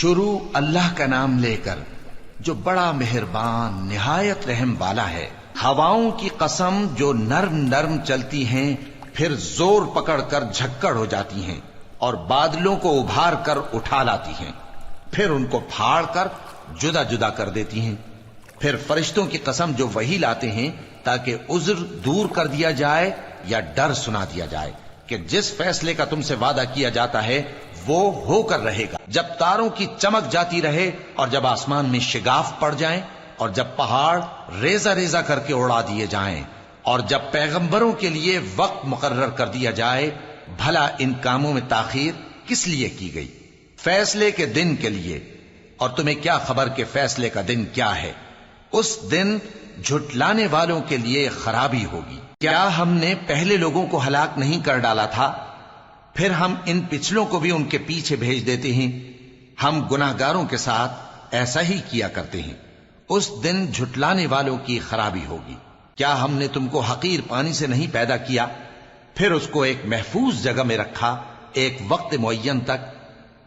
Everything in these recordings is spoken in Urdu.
شروع اللہ کا نام لے کر جو بڑا مہربان نہایت رحم والا ہے۔ ہواؤں کی قسم جو نرم نرم چلتی ہیں پھر زور پکڑ کر جھکڑ ہو جاتی ہیں اور بادلوں کو ابھار کر اٹھا لاتی ہیں، پھر ان کو پھاڑ کر جدا جدا کر دیتی ہیں۔ پھر فرشتوں کی قسم جو وحی لاتے ہیں تاکہ عذر دور کر دیا جائے یا ڈر سنا دیا جائے کہ جس فیصلے کا تم سے وعدہ کیا جاتا ہے وہ ہو کر رہے گا، جب تاروں کی چمک جاتی رہے اور جب آسمان میں شگاف پڑ جائیں اور جب پہاڑ ریزہ ریزہ کر کے اڑا دیے جائیں اور جب پیغمبروں کے لیے وقت مقرر کر دیا جائے، بھلا ان کاموں میں تاخیر کس لیے کی گئی؟ فیصلے کے دن کے لیے۔ اور تمہیں کیا خبر کہ فیصلے کا دن کیا ہے؟ اس دن جھٹلانے والوں کے لیے خرابی ہوگی۔ کیا ہم نے پہلے لوگوں کو ہلاک نہیں کر ڈالا تھا؟ پھر ہم ان پچھلوں کو بھی ان کے پیچھے بھیج دیتے ہیں۔ ہم گناہگاروں کے ساتھ ایسا ہی کیا کرتے ہیں۔ اس دن جھٹلانے والوں کی خرابی ہوگی۔ کیا ہم نے تم کو حقیر پانی سے نہیں پیدا کیا، پھر اس کو ایک محفوظ جگہ میں رکھا ایک وقت معین تک،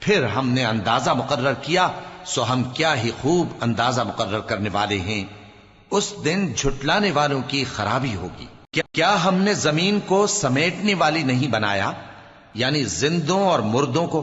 پھر ہم نے اندازہ مقرر کیا، سو ہم کیا ہی خوب اندازہ مقرر کرنے والے ہیں۔ اس دن جھٹلانے والوں کی خرابی ہوگی۔ کیا ہم نے زمین کو سمیٹنے والی نہیں بنایا، یعنی زندوں اور مردوں کو،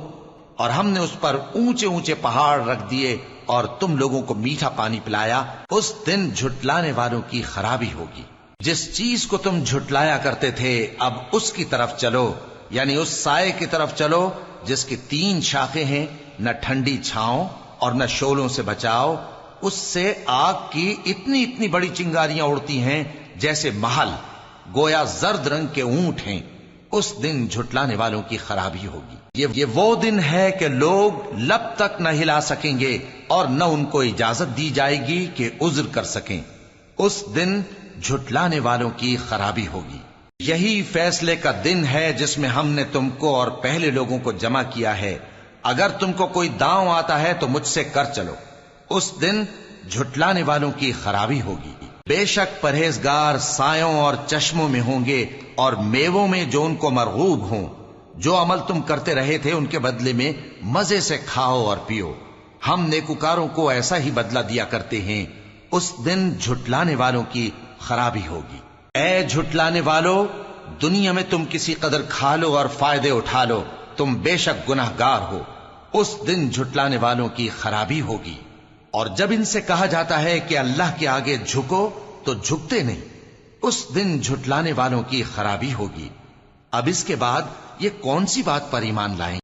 اور ہم نے اس پر اونچے اونچے پہاڑ رکھ دیے اور تم لوگوں کو میٹھا پانی پلایا۔ اس دن جھٹلانے والوں کی خرابی ہوگی۔ جس چیز کو تم جھٹلایا کرتے تھے اب اس کی طرف چلو، یعنی اس سائے کی طرف چلو جس کی 3 شاخیں ہیں، نہ ٹھنڈی چھاؤں اور نہ شعلوں سے بچاؤ۔ اس سے آگ کی اتنی اتنی بڑی چنگاریاں اڑتی ہیں جیسے محل، گویا زرد رنگ کے اونٹ ہیں۔ اس دن جھٹلانے والوں کی خرابی ہوگی۔ یہ وہ دن ہے کہ لوگ لب تک نہ ہلا سکیں گے اور نہ ان کو اجازت دی جائے گی کہ عذر کر سکیں۔ اس دن جھٹلانے والوں کی خرابی ہوگی۔ یہی فیصلے کا دن ہے جس میں ہم نے تم کو اور پہلے لوگوں کو جمع کیا ہے۔ اگر تم کو کوئی داؤں آتا ہے تو مجھ سے کر چلو۔ اس دن جھٹلانے والوں کی خرابی ہوگی۔ بے شک پرہیزگار سایوں اور چشموں میں ہوں گے اور میووں میں جو ان کو مرغوب ہوں۔ جو عمل تم کرتے رہے تھے ان کے بدلے میں مزے سے کھاؤ اور پیو۔ ہم نیکوکاروں کو ایسا ہی بدلہ دیا کرتے ہیں۔ اس دن جھٹلانے والوں کی خرابی ہوگی۔ اے جھٹلانے والو، دنیا میں تم کسی قدر کھا لو اور فائدے اٹھا لو، تم بے شک گناہگار ہو۔ اس دن جھٹلانے والوں کی خرابی ہوگی۔ اور جب ان سے کہا جاتا ہے کہ اللہ کے آگے جھکو تو جھکتے نہیں۔ اس دن جھٹلانے والوں کی خرابی ہوگی۔ اب اس کے بعد یہ کون سی بات پر ایمان لائیں؟